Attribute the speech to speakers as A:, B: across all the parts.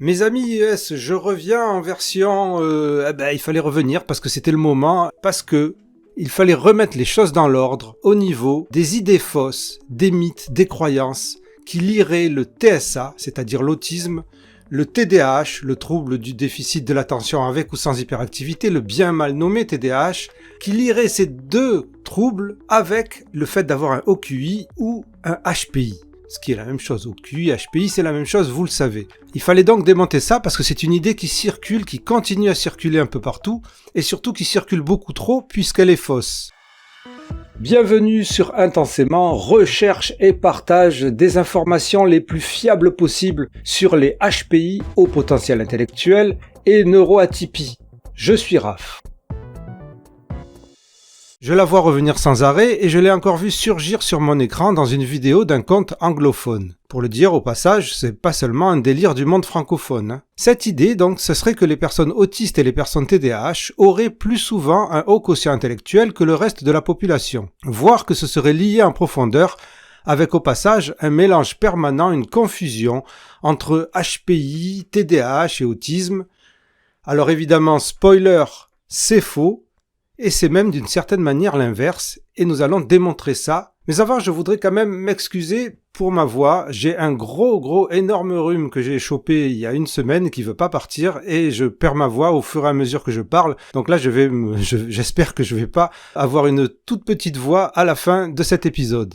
A: Mes amis IES, je reviens en version... il fallait revenir parce que c'était le moment, parce que il fallait remettre les choses dans l'ordre au niveau des idées fausses, des mythes, des croyances qui lieraient le TSA, c'est-à-dire l'autisme, le TDAH, le trouble du déficit de l'attention avec ou sans hyperactivité, le bien mal nommé TDAH, qui lieraient ces deux troubles avec le fait d'avoir un OQI ou un HPI. Ce qui est la même chose, OQI, HPI, c'est la même chose, vous le savez. Il fallait donc démonter ça parce que c'est une idée qui circule, qui continue à circuler un peu partout, et surtout qui circule beaucoup trop puisqu'elle est fausse. Bienvenue sur Intensément, recherche et partage des informations les plus fiables possibles sur les HPI, haut potentiel intellectuel, et neuroatypie. Je suis Raph. Je la vois revenir sans arrêt et je l'ai encore vue surgir sur mon écran dans une vidéo d'un compte anglophone. Pour le dire au passage, c'est pas seulement un délire du monde francophone. Cette idée donc, ce serait que les personnes autistes et les personnes TDAH auraient plus souvent un haut quotient intellectuel que le reste de la population, voire que ce serait lié en profondeur avec au passage un mélange permanent, une confusion entre HPI, TDAH et autisme. Alors évidemment, spoiler, c'est faux. Et c'est même d'une certaine manière l'inverse, et nous allons démontrer ça. Mais avant, je voudrais quand même m'excuser pour ma voix. J'ai un énorme rhume que j'ai chopé il y a une semaine qui veut pas partir, et je perds ma voix au fur et à mesure que je parle. Donc là, j'espère que je vais pas avoir une toute petite voix à la fin de cet épisode.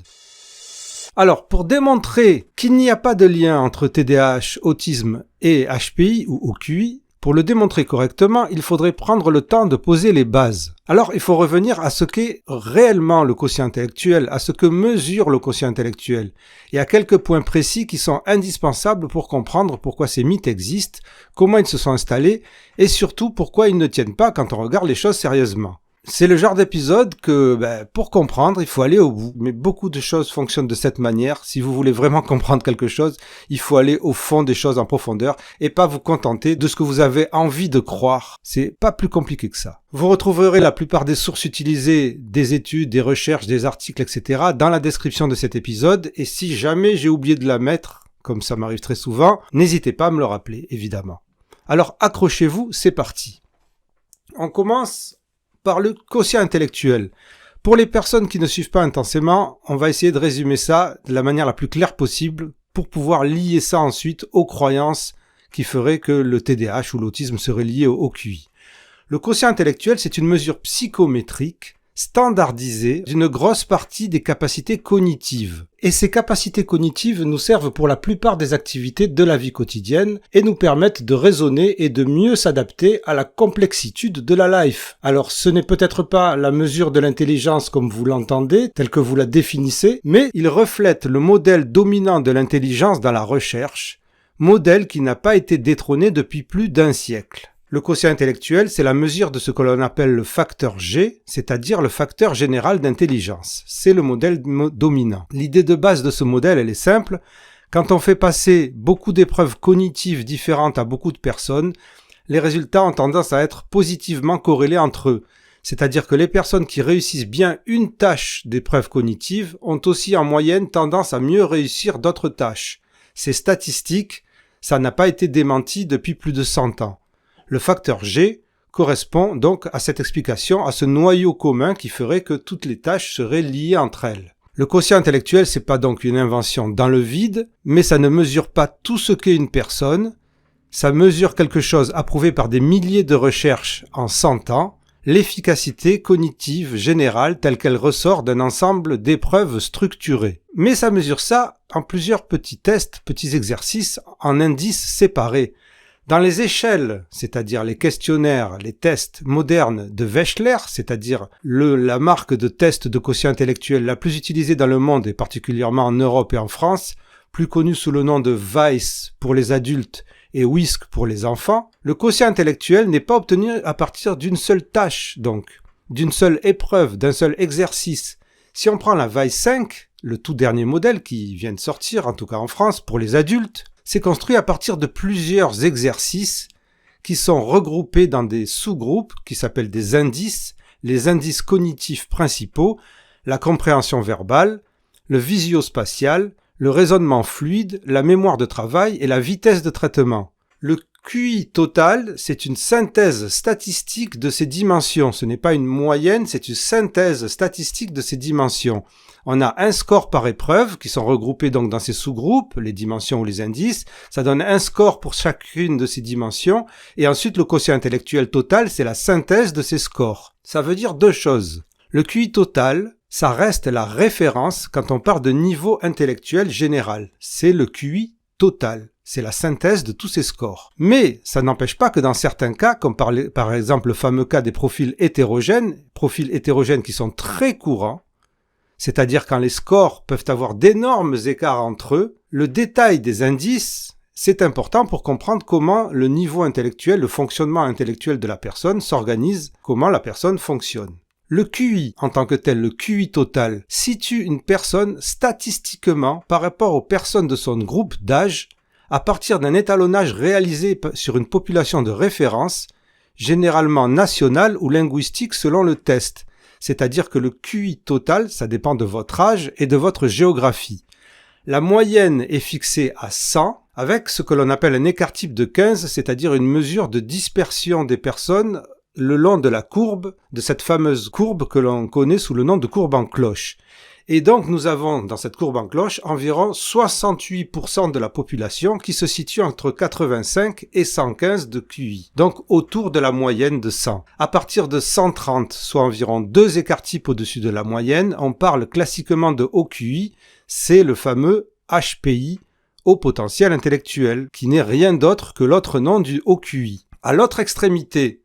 A: Alors, pour démontrer qu'il n'y a pas de lien entre TDAH, autisme et HPI ou OQI, pour le démontrer correctement, il faudrait prendre le temps de poser les bases. Alors, il faut revenir à ce qu'est réellement le quotient intellectuel, à ce que mesure le quotient intellectuel, et à quelques points précis qui sont indispensables pour comprendre pourquoi ces mythes existent, comment ils se sont installés, et surtout pourquoi ils ne tiennent pas quand on regarde les choses sérieusement. C'est le genre d'épisode que, pour comprendre, il faut aller au bout. Mais beaucoup de choses fonctionnent de cette manière. Si vous voulez vraiment comprendre quelque chose, il faut aller au fond des choses en profondeur et pas vous contenter de ce que vous avez envie de croire. C'est pas plus compliqué que ça. Vous retrouverez la plupart des sources utilisées, des études, des recherches, des articles, etc. dans la description de cet épisode. Et si jamais j'ai oublié de la mettre, comme ça m'arrive très souvent, n'hésitez pas à me le rappeler, évidemment. Alors accrochez-vous, c'est parti. On commence par le quotient intellectuel. Pour les personnes qui ne suivent pas intensément, on va essayer de résumer ça de la manière la plus claire possible pour pouvoir lier ça ensuite aux croyances qui feraient que le TDAH ou l'autisme serait lié au QI. Le quotient intellectuel, c'est une mesure psychométrique standardisée d'une grosse partie des capacités cognitives. Et ces capacités cognitives nous servent pour la plupart des activités de la vie quotidienne et nous permettent de raisonner et de mieux s'adapter à la complexitude de la life. Alors ce n'est peut-être pas la mesure de l'intelligence comme vous l'entendez, telle que vous la définissez, mais il reflète le modèle dominant de l'intelligence dans la recherche, modèle qui n'a pas été détrôné depuis plus d'un siècle. Le quotient intellectuel, c'est la mesure de ce que l'on appelle le facteur G, c'est-à-dire le facteur général d'intelligence. C'est le modèle dominant. L'idée de base de ce modèle, elle est simple. Quand on fait passer beaucoup d'épreuves cognitives différentes à beaucoup de personnes, les résultats ont tendance à être positivement corrélés entre eux. C'est-à-dire que les personnes qui réussissent bien une tâche d'épreuve cognitive ont aussi en moyenne tendance à mieux réussir d'autres tâches. C'est statistique, ça n'a pas été démenti depuis plus de 100 ans. Le facteur G correspond donc à cette explication, à ce noyau commun qui ferait que toutes les tâches seraient liées entre elles. Le quotient intellectuel, c'est pas donc une invention dans le vide, mais ça ne mesure pas tout ce qu'est une personne, ça mesure quelque chose approuvé par des milliers de recherches en 100 ans, l'efficacité cognitive générale telle qu'elle ressort d'un ensemble d'épreuves structurées. Mais ça mesure ça en plusieurs petits tests, petits exercices, en indices séparés. Dans les échelles, c'est-à-dire les questionnaires, les tests modernes de Wechsler, c'est-à-dire la marque de test de quotient intellectuel la plus utilisée dans le monde et particulièrement en Europe et en France, plus connue sous le nom de WISE pour les adultes et WISC pour les enfants, le quotient intellectuel n'est pas obtenu à partir d'une seule tâche, donc, d'une seule épreuve, d'un seul exercice. Si on prend la WISE 5, le tout dernier modèle qui vient de sortir, en tout cas en France, pour les adultes, c'est construit à partir de plusieurs exercices qui sont regroupés dans des sous-groupes qui s'appellent des indices, les indices cognitifs principaux, la compréhension verbale, le visio-spatial, le raisonnement fluide, la mémoire de travail et la vitesse de traitement. Le QI total, c'est une synthèse statistique de ces dimensions. Ce n'est pas une moyenne, c'est une synthèse statistique de ces dimensions. On a un score par épreuve qui sont regroupés donc dans ces sous-groupes, les dimensions ou les indices. Ça donne un score pour chacune de ces dimensions. Et ensuite, le quotient intellectuel total, c'est la synthèse de ces scores. Ça veut dire deux choses. Le QI total, ça reste la référence quand on parle de niveau intellectuel général. C'est le QI total. C'est la synthèse de tous ces scores. Mais ça n'empêche pas que dans certains cas, comme par exemple le fameux cas des profils hétérogènes qui sont très courants, c'est-à-dire quand les scores peuvent avoir d'énormes écarts entre eux, le détail des indices, c'est important pour comprendre comment le niveau intellectuel, le fonctionnement intellectuel de la personne s'organise, comment la personne fonctionne. Le QI, en tant que tel, le QI total, situe une personne statistiquement par rapport aux personnes de son groupe d'âge à partir d'un étalonnage réalisé sur une population de référence, généralement nationale ou linguistique selon le test. C'est-à-dire que le QI total, ça dépend de votre âge et de votre géographie. La moyenne est fixée à 100 avec ce que l'on appelle un écart type de 15, c'est-à-dire une mesure de dispersion des personnes le long de la courbe, de cette fameuse courbe que l'on connaît sous le nom de courbe en cloche. Et donc nous avons dans cette courbe en cloche environ 68% de la population qui se situe entre 85 et 115 de QI, donc autour de la moyenne de 100. À partir de 130, soit environ 2 écarts types au-dessus de la moyenne, on parle classiquement de haut QI, c'est le fameux HPI, haut potentiel intellectuel, qui n'est rien d'autre que l'autre nom du haut QI. À l'autre extrémité,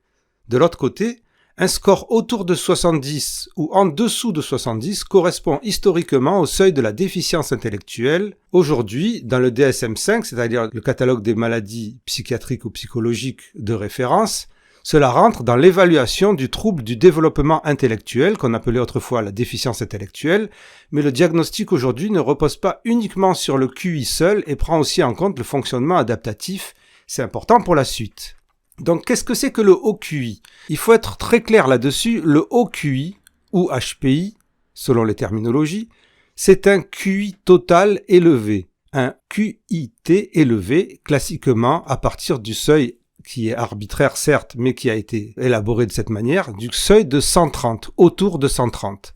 A: de l'autre côté, un score autour de 70 ou en dessous de 70 correspond historiquement au seuil de la déficience intellectuelle. Aujourd'hui, dans le DSM-5, c'est-à-dire le catalogue des maladies psychiatriques ou psychologiques de référence, cela rentre dans l'évaluation du trouble du développement intellectuel, qu'on appelait autrefois la déficience intellectuelle, mais le diagnostic aujourd'hui ne repose pas uniquement sur le QI seul et prend aussi en compte le fonctionnement adaptatif. C'est important pour la suite. Donc, qu'est-ce que c'est que le haut QI? Il faut être très clair là-dessus. Le haut QI, ou HPI, selon les terminologies, c'est un QI total élevé. Un QIT élevé, classiquement, à partir du seuil qui est arbitraire, certes, mais qui a été élaboré de cette manière, du seuil de 130, autour de 130.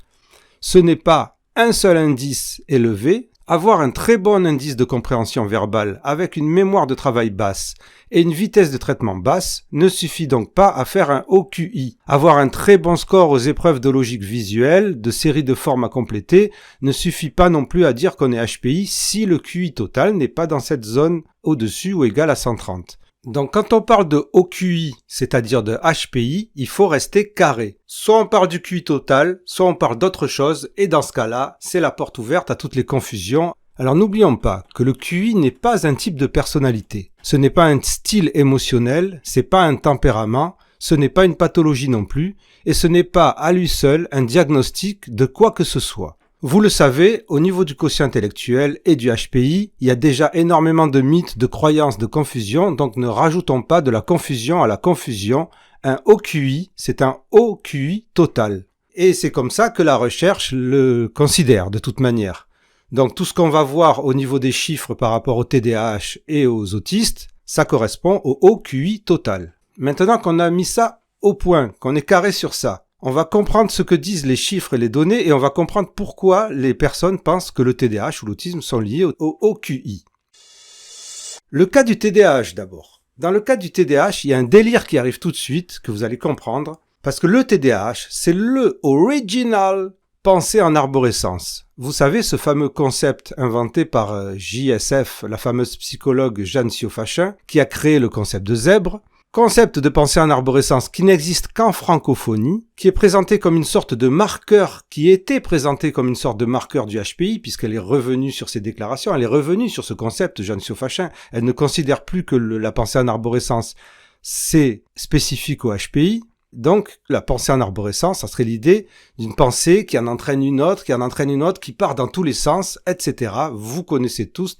A: Ce n'est pas un seul indice élevé. Avoir un très bon indice de compréhension verbale avec une mémoire de travail basse et une vitesse de traitement basse ne suffit donc pas à faire un haut QI. Avoir un très bon score aux épreuves de logique visuelle, de séries de formes à compléter, ne suffit pas non plus à dire qu'on est HPI si le QI total n'est pas dans cette zone au-dessus ou égal à 130. Donc quand on parle de haut QI, c'est-à-dire de HPI, il faut rester carré. Soit on parle du QI total, soit on parle d'autre chose, et dans ce cas-là, c'est la porte ouverte à toutes les confusions. Alors n'oublions pas que le QI n'est pas un type de personnalité. Ce n'est pas un style émotionnel, c'est pas un tempérament, ce n'est pas une pathologie non plus, et ce n'est pas à lui seul un diagnostic de quoi que ce soit. Vous le savez, au niveau du quotient intellectuel et du HPI, il y a déjà énormément de mythes, de croyances, de confusion, donc ne rajoutons pas de la confusion à la confusion. Un haut QI, c'est un haut QI total. Et c'est comme ça que la recherche le considère, de toute manière. Donc tout ce qu'on va voir au niveau des chiffres par rapport au TDAH et aux autistes, ça correspond au haut QI total. Maintenant qu'on a mis ça au point, qu'on est carré sur ça, on va comprendre ce que disent les chiffres et les données et on va comprendre pourquoi les personnes pensent que le TDAH ou l'autisme sont liés au haut QI. Le cas du TDAH d'abord. Dans le cas du TDAH, il y a un délire qui arrive tout de suite, que vous allez comprendre, parce que le TDAH, c'est le original pensée en arborescence. Vous savez, ce fameux concept inventé par JSF, la fameuse psychologue Jeanne Siofachin, qui a créé le concept de zèbre. Concept de pensée en arborescence qui n'existe qu'en francophonie, qui est présenté comme une sorte de marqueur, qui était présenté comme une sorte de marqueur du HPI, puisqu'elle est revenue sur ses déclarations, elle est revenue sur ce concept, Jeanne Siofachin. Elle ne considère plus que la pensée en arborescence, c'est spécifique au HPI. Donc, la pensée en arborescence, ça serait l'idée d'une pensée qui en entraîne une autre, qui part dans tous les sens, etc. Vous connaissez tous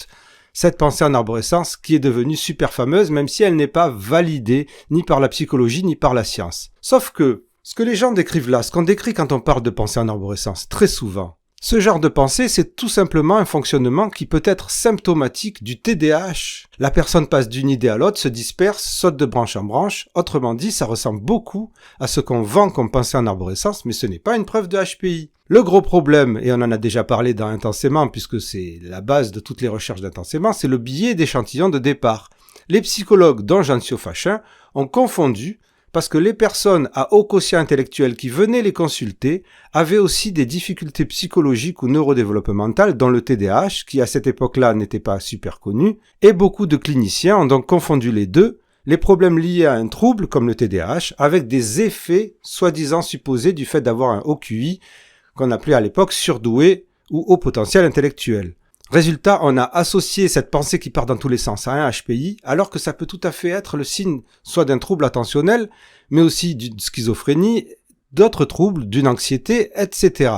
A: cette pensée en arborescence qui est devenue super fameuse, même si elle n'est pas validée ni par la psychologie ni par la science. Sauf que, ce que les gens décrivent là, ce qu'on décrit quand on parle de pensée en arborescence, très souvent, Ce genre de pensée, c'est tout simplement un fonctionnement qui peut être symptomatique du TDAH. La personne passe d'une idée à l'autre, se disperse, saute de branche en branche. Autrement dit, ça ressemble beaucoup à ce qu'on vend comme pensée en arborescence, mais ce n'est pas une preuve de HPI. Le gros problème, et on en a déjà parlé dans Intensément, puisque c'est la base de toutes les recherches d'Intensément, c'est le biais d'échantillon de départ. Les psychologues, dont Jean-Sio Fachin, ont confondu parce que les personnes à haut quotient intellectuel qui venaient les consulter avaient aussi des difficultés psychologiques ou neurodéveloppementales, dont le TDAH, qui à cette époque-là n'était pas super connu, et beaucoup de cliniciens ont donc confondu les deux, les problèmes liés à un trouble comme le TDAH, avec des effets soi-disant supposés du fait d'avoir un haut QI, qu'on appelait à l'époque surdoué ou haut potentiel intellectuel. Résultat, on a associé cette pensée qui part dans tous les sens à un HPI, alors que ça peut tout à fait être le signe soit d'un trouble attentionnel, mais aussi d'une schizophrénie, d'autres troubles, d'une anxiété, etc.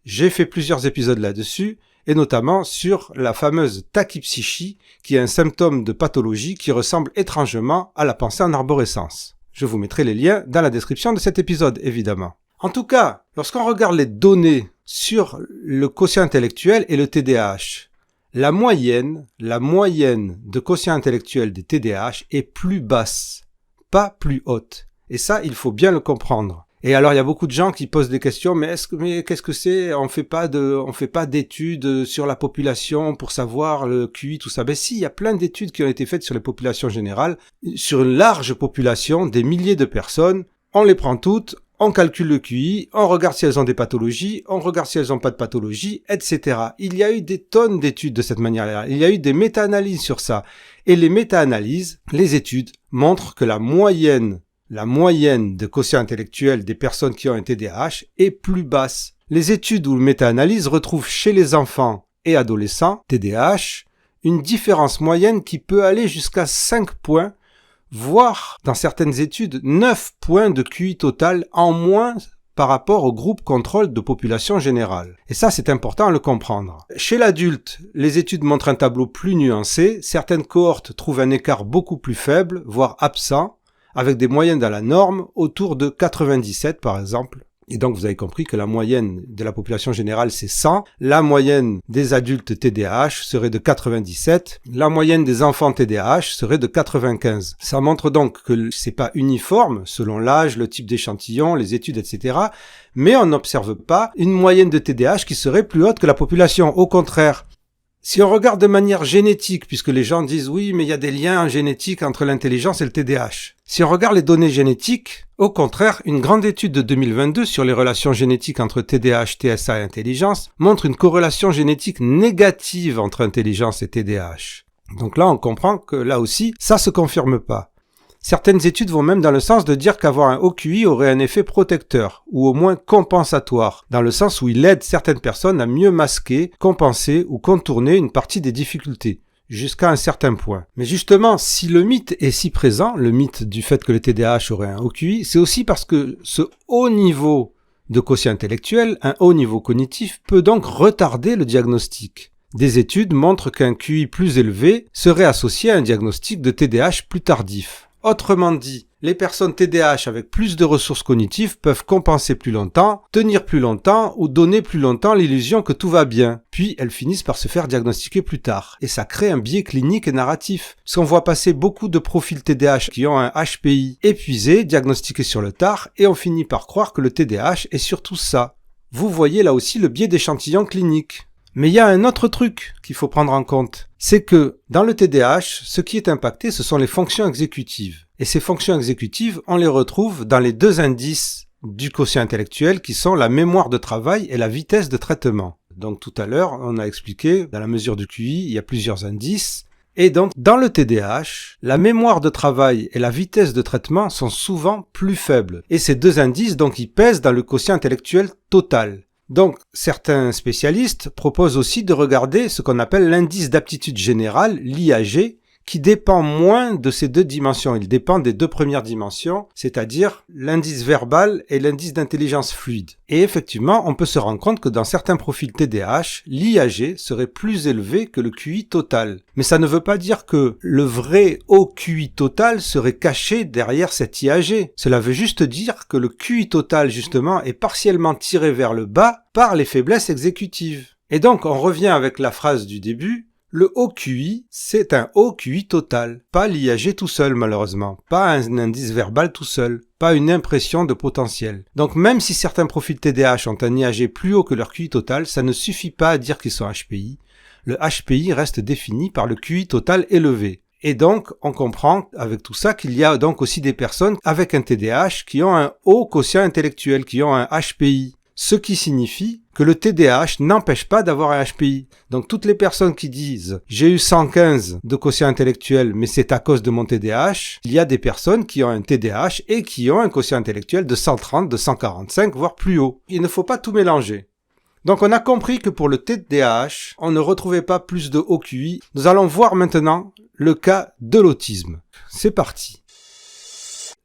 A: J'ai fait plusieurs épisodes là-dessus, et notamment sur la fameuse tachypsychie, qui est un symptôme de pathologie qui ressemble étrangement à la pensée en arborescence. Je vous mettrai les liens dans la description de cet épisode, évidemment. En tout cas, lorsqu'on regarde les données sur le quotient intellectuel et le TDAH, la moyenne de quotient intellectuel des TDAH est plus basse, pas plus haute. Et ça, il faut bien le comprendre. Et alors, il y a beaucoup de gens qui posent des questions, mais qu'est-ce que c'est? On fait pas d'études sur la population pour savoir le QI, tout ça. Ben si, il y a plein d'études qui ont été faites sur les populations générales, sur une large population, des milliers de personnes. On les prend toutes, on calcule le QI, on regarde si elles ont des pathologies, on regarde si elles n'ont pas de pathologie, etc. Il y a eu des tonnes d'études de cette manière-là. Il y a eu des méta-analyses sur ça. Et les méta-analyses, les études, montrent que la moyenne de quotient intellectuel des personnes qui ont un TDAH est plus basse. Les études ou méta-analyses retrouvent chez les enfants et adolescents TDAH une différence moyenne qui peut aller jusqu'à 5 points, voire, dans certaines études, 9 points de QI total en moins par rapport au groupe contrôle de population générale. Et ça, c'est important à le comprendre. Chez l'adulte, les études montrent un tableau plus nuancé. Certaines cohortes trouvent un écart beaucoup plus faible, voire absent, avec des moyennes dans la norme, autour de 97 par exemple. Et donc vous avez compris que la moyenne de la population générale c'est 100, la moyenne des adultes TDAH serait de 97, la moyenne des enfants TDAH serait de 95. Ça montre donc que c'est pas uniforme selon l'âge, le type d'échantillon, les études, etc. Mais on n'observe pas une moyenne de TDAH qui serait plus haute que la population. Au contraire, si on regarde de manière génétique, puisque les gens disent oui, mais il y a des liens génétiques entre l'intelligence et le TDAH. Si on regarde les données génétiques, au contraire, une grande étude de 2022 sur les relations génétiques entre TDAH, TSA et intelligence montre une corrélation génétique négative entre intelligence et TDAH. Donc là, on comprend que là aussi, ça se confirme pas. Certaines études vont même dans le sens de dire qu'avoir un haut QI aurait un effet protecteur, ou au moins compensatoire, dans le sens où il aide certaines personnes à mieux masquer, compenser ou contourner une partie des difficultés, jusqu'à un certain point. Mais justement, si le mythe est si présent, le mythe du fait que le TDAH aurait un haut QI, c'est aussi parce que ce haut niveau de quotient intellectuel, un haut niveau cognitif, peut donc retarder le diagnostic. Des études montrent qu'un QI plus élevé serait associé à un diagnostic de TDAH plus tardif. Autrement dit, les personnes TDAH avec plus de ressources cognitives peuvent compenser plus longtemps, tenir plus longtemps ou donner plus longtemps l'illusion que tout va bien. Puis elles finissent par se faire diagnostiquer plus tard. Et ça crée un biais clinique et narratif. Parce qu'on voit passer beaucoup de profils TDAH qui ont un HPI épuisé, diagnostiqué sur le tard, et on finit par croire que le TDAH est surtout ça. Vous voyez là aussi le biais d'échantillon clinique. Mais il y a un autre truc qu'il faut prendre en compte. C'est que dans le TDAH, ce qui est impacté, ce sont les fonctions exécutives. Et ces fonctions exécutives, on les retrouve dans les deux indices du quotient intellectuel qui sont la mémoire de travail et la vitesse de traitement. Donc tout à l'heure, on a expliqué, dans la mesure du QI, il y a plusieurs indices. Et donc, dans le TDAH, la mémoire de travail et la vitesse de traitement sont souvent plus faibles. Et ces deux indices, donc, ils pèsent dans le quotient intellectuel total. Donc, certains spécialistes proposent aussi de regarder ce qu'on appelle l'indice d'aptitude générale, l'IAG, qui dépend moins de ces deux dimensions. Il dépend des deux premières dimensions, c'est-à-dire l'indice verbal et l'indice d'intelligence fluide. Et effectivement, on peut se rendre compte que dans certains profils TDAH, l'IAG serait plus élevé que le QI total. Mais ça ne veut pas dire que le vrai haut QI total serait caché derrière cet IAG. Cela veut juste dire que le QI total, justement, est partiellement tiré vers le bas par les faiblesses exécutives. Et donc, on revient avec la phrase du début. Le haut QI, c'est un haut QI total, pas l'IAG tout seul malheureusement, pas un indice verbal tout seul, pas une impression de potentiel. Donc même si certains profils TDAH ont un IAG plus haut que leur QI total, ça ne suffit pas à dire qu'ils sont HPI. Le HPI reste défini par le QI total élevé. Et donc, on comprend avec tout ça qu'il y a donc aussi des personnes avec un TDAH qui ont un haut quotient intellectuel, qui ont un HPI. Ce qui signifie que le TDAH n'empêche pas d'avoir un HPI. Donc toutes les personnes qui disent « j'ai eu 115 de quotient intellectuel, mais c'est à cause de mon TDAH », il y a des personnes qui ont un TDAH et qui ont un quotient intellectuel de 130, de 145, voire plus haut. Il ne faut pas tout mélanger. Donc on a compris que pour le TDAH, on ne retrouvait pas plus de haut QI. Nous allons voir maintenant le cas de l'autisme. C'est parti.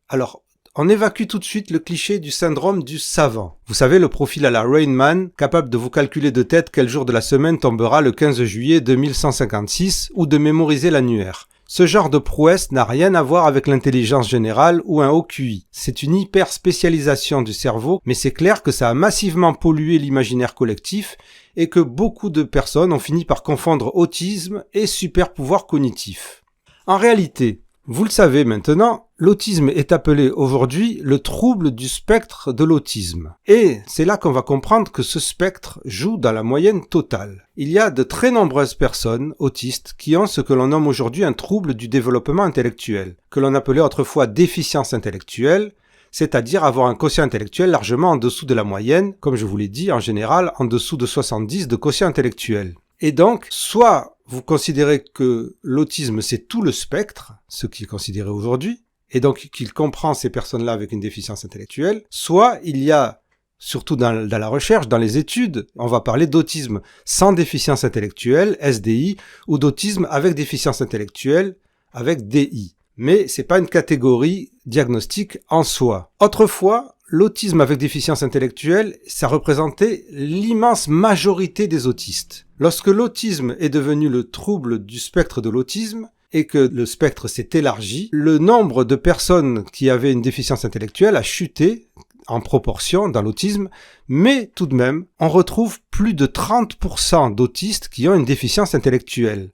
A: Alors, on évacue tout de suite le cliché du syndrome du savant. Vous savez, le profil à la Rain Man, capable de vous calculer de tête quel jour de la semaine tombera le 15 juillet 2156 ou de mémoriser l'annuaire. Ce genre de prouesse n'a rien à voir avec l'intelligence générale ou un haut QI. C'est une hyper spécialisation du cerveau, mais c'est clair que ça a massivement pollué l'imaginaire collectif et que beaucoup de personnes ont fini par confondre autisme et super pouvoir cognitif. En réalité, vous le savez maintenant, l'autisme est appelé aujourd'hui le trouble du spectre de l'autisme. Et c'est là qu'on va comprendre que ce spectre joue dans la moyenne totale. Il y a de très nombreuses personnes autistes qui ont ce que l'on nomme aujourd'hui un trouble du développement intellectuel, que l'on appelait autrefois déficience intellectuelle, c'est-à-dire avoir un quotient intellectuel largement en dessous de la moyenne, comme je vous l'ai dit, en général en dessous de 70 de quotient intellectuel. Et donc, soit vous considérez que l'autisme c'est tout le spectre, ce qui est considéré aujourd'hui, et donc qu'il comprend ces personnes-là avec une déficience intellectuelle, soit il y a, surtout dans la recherche, dans les études, on va parler d'autisme sans déficience intellectuelle, SDI, ou d'autisme avec déficience intellectuelle, avec DI. Mais c'est pas une catégorie diagnostique en soi. Autrefois, l'autisme avec déficience intellectuelle, ça représentait l'immense majorité des autistes. Lorsque l'autisme est devenu le trouble du spectre de l'autisme, et que le spectre s'est élargi, le nombre de personnes qui avaient une déficience intellectuelle a chuté en proportion dans l'autisme, mais tout de même, on retrouve plus de 30% d'autistes qui ont une déficience intellectuelle.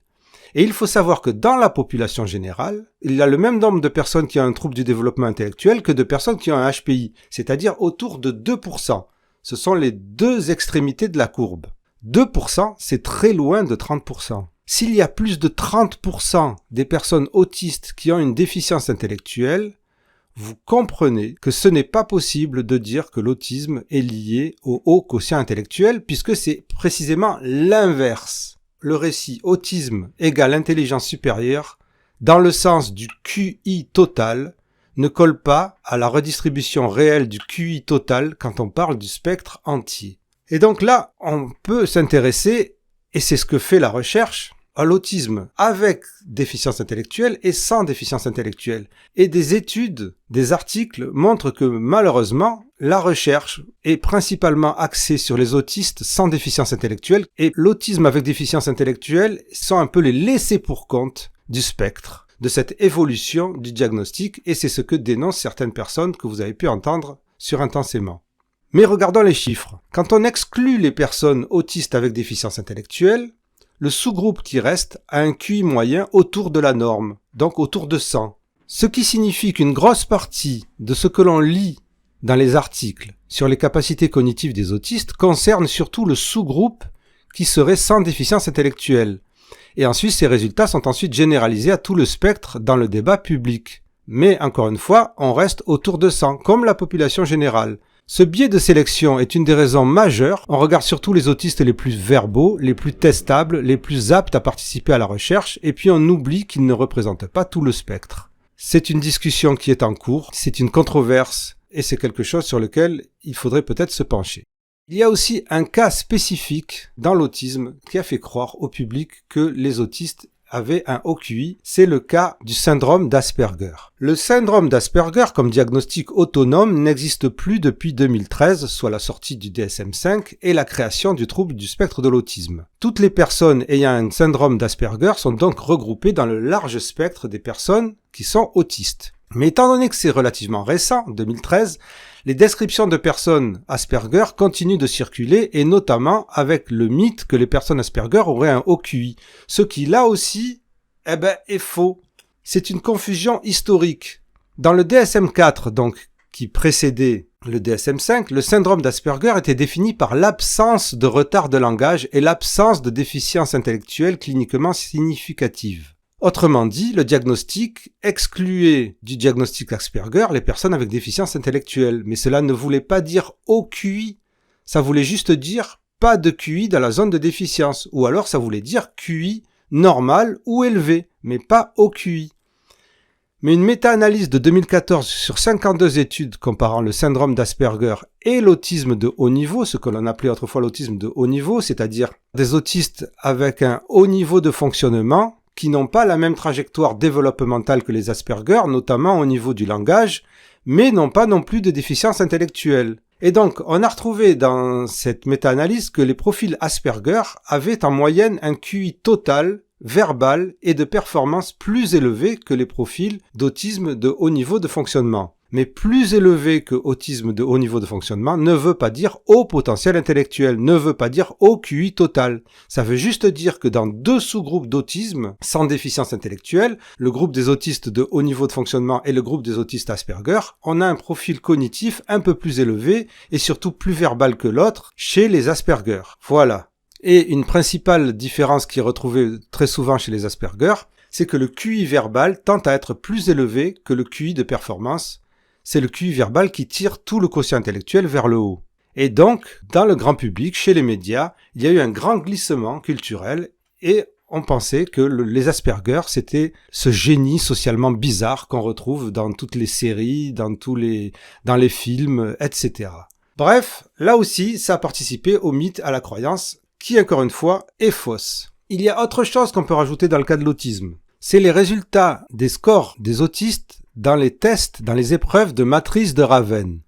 A: Et il faut savoir que dans la population générale, il y a le même nombre de personnes qui ont un trouble du développement intellectuel que de personnes qui ont un HPI, c'est-à-dire autour de 2%. Ce sont les deux extrémités de la courbe. 2%, c'est très loin de 30%. S'il y a plus de 30% des personnes autistes qui ont une déficience intellectuelle, vous comprenez que ce n'est pas possible de dire que l'autisme est lié au haut quotient intellectuel, puisque c'est précisément l'inverse. Le récit autisme égale intelligence supérieure, dans le sens du QI total, ne colle pas à la redistribution réelle du QI total quand on parle du spectre entier. Et donc là, on peut s'intéresser, et c'est ce que fait la recherche, à l'autisme avec déficience intellectuelle et sans déficience intellectuelle. Et des études, des articles montrent que malheureusement, la recherche est principalement axée sur les autistes sans déficience intellectuelle et l'autisme avec déficience intellectuelle sont un peu les laissés pour compte du spectre, de cette évolution du diagnostic, et c'est ce que dénoncent certaines personnes que vous avez pu entendre sur Intensément. Mais regardons les chiffres. Quand on exclut les personnes autistes avec déficience intellectuelle, le sous-groupe qui reste a un QI moyen autour de la norme, donc autour de 100. Ce qui signifie qu'une grosse partie de ce que l'on lit dans les articles sur les capacités cognitives des autistes concerne surtout le sous-groupe qui serait sans déficience intellectuelle. Et ensuite, ces résultats sont ensuite généralisés à tout le spectre dans le débat public. Mais encore une fois, on reste autour de 100, comme la population générale. Ce biais de sélection est une des raisons majeures. On regarde surtout les autistes les plus verbaux, les plus testables, les plus aptes à participer à la recherche, et puis on oublie qu'ils ne représentent pas tout le spectre. C'est une discussion qui est en cours, c'est une controverse, et c'est quelque chose sur lequel il faudrait peut-être se pencher. Il y a aussi un cas spécifique dans l'autisme qui a fait croire au public que les autistes avait un haut QI, c'est le cas du syndrome d'Asperger. Le syndrome d'Asperger comme diagnostic autonome n'existe plus depuis 2013, soit la sortie du DSM-5 et la création du trouble du spectre de l'autisme. Toutes les personnes ayant un syndrome d'Asperger sont donc regroupées dans le large spectre des personnes qui sont autistes. Mais étant donné que c'est relativement récent, 2013, les descriptions de personnes Asperger continuent de circuler et notamment avec le mythe que les personnes Asperger auraient un haut QI. Ce qui là aussi, est faux. C'est une confusion historique. Dans le DSM-4, donc, qui précédait le DSM-5, le syndrome d'Asperger était défini par l'absence de retard de langage et l'absence de déficience intellectuelle cliniquement significative. Autrement dit, le diagnostic excluait du diagnostic Asperger les personnes avec déficience intellectuelle, mais cela ne voulait pas dire haut QI, ça voulait juste dire pas de QI dans la zone de déficience, ou alors ça voulait dire QI normal ou élevé, mais pas haut QI. Mais une méta-analyse de 2014 sur 52 études comparant le syndrome d'Asperger et l'autisme de haut niveau, ce que l'on appelait autrefois l'autisme de haut niveau, c'est-à-dire des autistes avec un haut niveau de fonctionnement, qui n'ont pas la même trajectoire développementale que les Asperger, notamment au niveau du langage, mais n'ont pas non plus de déficience intellectuelle. Et donc, on a retrouvé dans cette méta-analyse que les profils Asperger avaient en moyenne un QI total, verbal et de performance plus élevé que les profils d'autisme de haut niveau de fonctionnement. Mais plus élevé que autisme de haut niveau de fonctionnement ne veut pas dire haut potentiel intellectuel, ne veut pas dire haut QI total. Ça veut juste dire que dans deux sous-groupes d'autisme sans déficience intellectuelle, le groupe des autistes de haut niveau de fonctionnement et le groupe des autistes Asperger, on a un profil cognitif un peu plus élevé et surtout plus verbal que l'autre chez les Asperger. Voilà. Et une principale différence qui est retrouvée très souvent chez les Asperger, c'est que le QI verbal tend à être plus élevé que le QI de performance. C'est le QI verbal qui tire tout le quotient intellectuel vers le haut. Et donc, dans le grand public, chez les médias, il y a eu un grand glissement culturel et on pensait que les Asperger, c'était ce génie socialement bizarre qu'on retrouve dans toutes les séries, dans les films, etc. Bref, là aussi, ça a participé au mythe, à la croyance, qui, encore une fois, est fausse. Il y a autre chose qu'on peut rajouter dans le cas de l'autisme. C'est les résultats des scores des autistes dans les tests, dans les épreuves de matrice de Raven.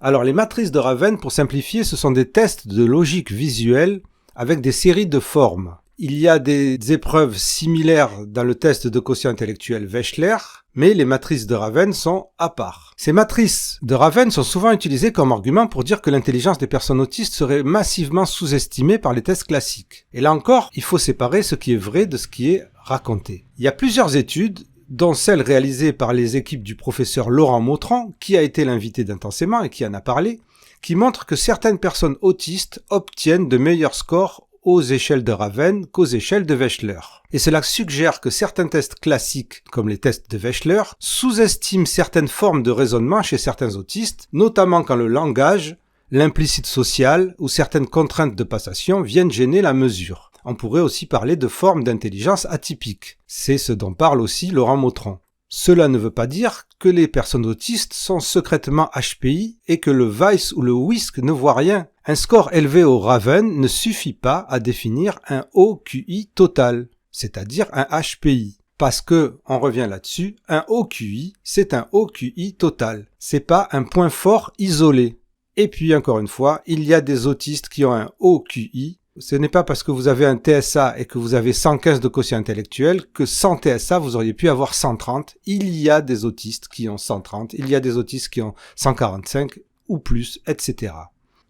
A: Alors les matrices de Raven, pour simplifier, ce sont des tests de logique visuelle avec des séries de formes. Il y a des épreuves similaires dans le test de quotient intellectuel Wechsler, mais les matrices de Raven sont à part. Ces matrices de Raven sont souvent utilisées comme argument pour dire que l'intelligence des personnes autistes serait massivement sous-estimée par les tests classiques. Et là encore, il faut séparer ce qui est vrai de ce qui est raconté. Il y a plusieurs études, dont celle réalisée par les équipes du professeur Laurent Mautron, qui a été l'invité d'Intensément et qui en a parlé, qui montre que certaines personnes autistes obtiennent de meilleurs scores aux échelles de Raven qu'aux échelles de Wechsler. Et cela suggère que certains tests classiques, comme les tests de Wechsler, sous-estiment certaines formes de raisonnement chez certains autistes, notamment quand le langage, l'implicite social ou certaines contraintes de passation viennent gêner la mesure. On pourrait aussi parler de formes d'intelligence atypiques. C'est ce dont parle aussi Laurent Mautron. Cela ne veut pas dire que les personnes autistes sont secrètement HPI et que le Weiss ou le WISC ne voient rien. Un score élevé au Raven ne suffit pas à définir un haut QI total, c'est-à-dire un HPI. Parce que, on revient là-dessus, un haut QI, c'est un haut QI total. C'est pas un point fort isolé. Et puis, encore une fois, il y a des autistes qui ont un haut QI. Ce n'est pas parce que vous avez un TSA et que vous avez 115 de quotient intellectuel que sans TSA, vous auriez pu avoir 130. Il y a des autistes qui ont 130, il y a des autistes qui ont 145 ou plus, etc.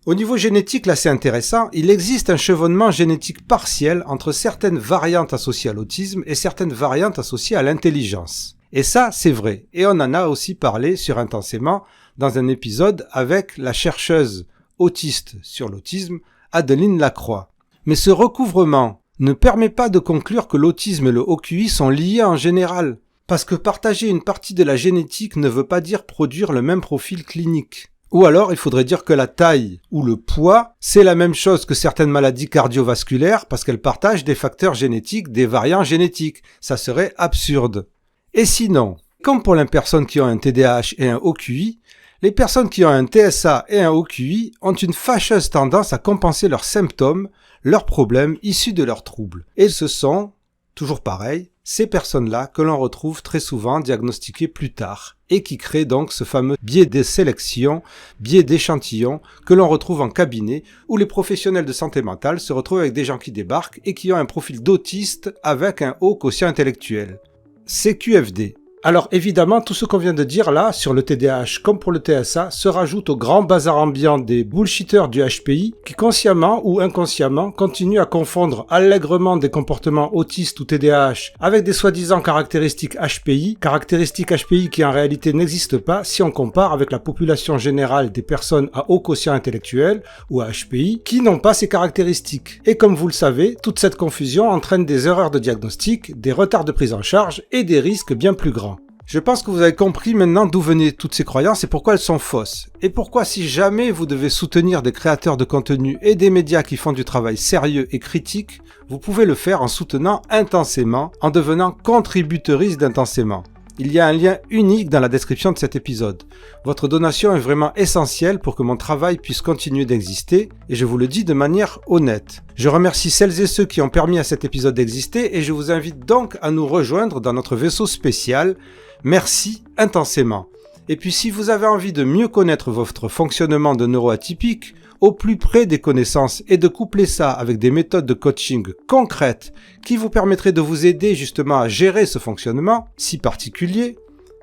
A: Au niveau génétique, là c'est intéressant, il existe un chevauchement génétique partiel entre certaines variantes associées à l'autisme et certaines variantes associées à l'intelligence. Et ça, c'est vrai. Et on en a aussi parlé sur Intensément dans un épisode avec la chercheuse autiste sur l'autisme, Adeline Lacroix. Mais ce recouvrement ne permet pas de conclure que l'autisme et le haut QI sont liés en général, parce que partager une partie de la génétique ne veut pas dire produire le même profil clinique. Ou alors, il faudrait dire que la taille ou le poids, c'est la même chose que certaines maladies cardiovasculaires parce qu'elles partagent des facteurs génétiques, des variants génétiques. Ça serait absurde. Et sinon, comme pour les personnes qui ont un TDAH et un haut QI, les personnes qui ont un TSA et un haut QI ont une fâcheuse tendance à compenser leurs symptômes, leurs problèmes issus de leurs troubles. Et ce sont, toujours pareil, ces personnes-là que l'on retrouve très souvent diagnostiquées plus tard et qui créent donc ce fameux biais de sélection, biais d'échantillon que l'on retrouve en cabinet où les professionnels de santé mentale se retrouvent avec des gens qui débarquent et qui ont un profil d'autiste avec un haut quotient intellectuel. CQFD. Alors évidemment, tout ce qu'on vient de dire là, sur le TDAH comme pour le TSA, se rajoute au grand bazar ambiant des bullshitters du HPI qui consciemment ou inconsciemment continuent à confondre allègrement des comportements autistes ou TDAH avec des soi-disant caractéristiques HPI qui en réalité n'existent pas si on compare avec la population générale des personnes à haut quotient intellectuel ou à HPI qui n'ont pas ces caractéristiques. Et comme vous le savez, toute cette confusion entraîne des erreurs de diagnostic, des retards de prise en charge et des risques bien plus grands. Je pense que vous avez compris maintenant d'où venaient toutes ces croyances et pourquoi elles sont fausses. Et pourquoi si jamais vous devez soutenir des créateurs de contenu et des médias qui font du travail sérieux et critique, vous pouvez le faire en soutenant Intensément, en devenant contributeuriste d'Intensément. Il y a un lien unique dans la description de cet épisode. Votre donation est vraiment essentielle pour que mon travail puisse continuer d'exister, et je vous le dis de manière honnête. Je remercie celles et ceux qui ont permis à cet épisode d'exister, et je vous invite donc à nous rejoindre dans notre vaisseau spécial. Merci Intensément. Et puis si vous avez envie de mieux connaître votre fonctionnement de neuroatypique, au plus près des connaissances et de coupler ça avec des méthodes de coaching concrètes qui vous permettraient de vous aider justement à gérer ce fonctionnement si particulier,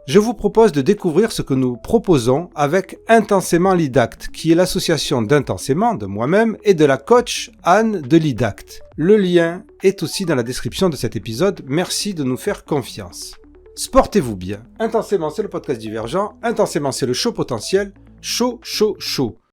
A: je vous propose de découvrir ce que nous proposons avec Intensément Lidact, qui est l'association d'Intensément, de moi-même, et de la coach Anne de Lidact. Le lien est aussi dans la description de cet épisode, merci de nous faire confiance. Sportez-vous bien. Intensément, c'est le podcast divergent. Intensément, c'est le show potentiel. Chaud, chaud, chaud.